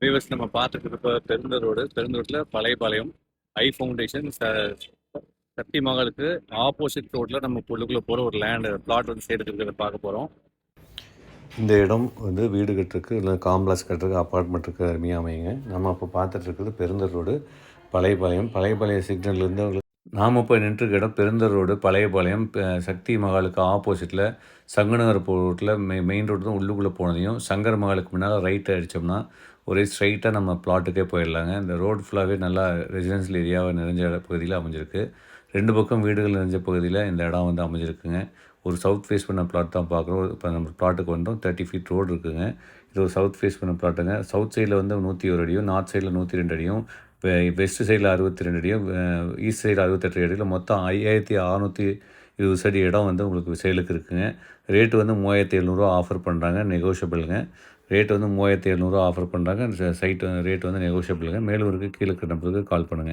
Viewers நம்ம பார்த்துட்டு இருக்க பெருந்தரோட்டில் பழையபாளையம் ஃபவுண்டேஷன் சக்தி மகாலுக்கு ஆப்போசிட் ரோட்டில் நம்ம உள்ளுக்குள்ளே போகிற ஒரு பிளாட் வந்து சேலுக்கு இருக்கிறத பார்க்க போகிறோம். இந்த இடம் வந்து வீடு கட்டுறதுக்கு இல்லை காம்ப்ளெக்ஸ் கட்டுறதுக்கு அப்பார்ட்மெண்ட்டுக்கு அருமையாக அமையுங்க. நம்ம அப்போ பார்த்துட்டு இருக்கிறது பெருந்தர் ரோடு பழையபாளையம் சிக்னல்லேருந்து நாம் இப்போ நின்றுருக்க இடம் பெருந்தர் ரோடு பழையபாளையம் சக்தி மகாலுக்கு ஆப்போசிட்டில் சங்கநகர் ரோட்டில் மெயின் ரோடு தான் உள்ளுக்குள்ளே போனதையும் சங்கர் மகாலுக்கு முன்னால் ரைட் அடித்தோம்னா ஒரே ஸ்ட்ரைட்டாக நம்ம பிளாட்டுக்கே போயிடலாங்க. இந்த ரோடு ஃபுல்லாகவே நல்லா ரெசிடென்ஷியல் ஏரியாவை நிறைஞ்ச பகுதியில் அமைஞ்சிருக்கு. 2 பக்கம் வீடுகள் நிறைஞ்ச பகுதியில் இந்த இடம் வந்து அமைஞ்சிருக்குங்க. ஒரு சவுத் ஃபேஸ் பண்ண பிளாட் தான் பார்க்குறோம். இப்போ நம்ம பிளாட்டுக்கு வந்தோம். 30 ஃபீட் ரோடு இருக்குதுங்க. இது ஒரு சவுத் ஃபேஸ் பண்ண பிளாட்டுங்க. சவுத் சைடில் வந்து 101 அடியும், நார்த் சைடில் 102 அடியும், வெஸ்ட் சைடில் 62 அடியும், ஈஸ்ட் சைடில் 68 அடியில் மொத்தம் 5620 சடி இடம் வந்து உங்களுக்கு சேலுக்கு இருக்குதுங்க. ரேட்டு வந்து 3700 ஆஃபர் பண்ணுறாங்க, நெகோஷியபிளுங்க. ரேட்டு வந்து 3700 ஆஃபர் பண்ணுறாங்க. சைட்டு ரேட் வந்து நெகோஷியபிளுங்க. மேலும் கீழே இருக்கிற நம்பருக்கு கால் பண்ணுங்கள்.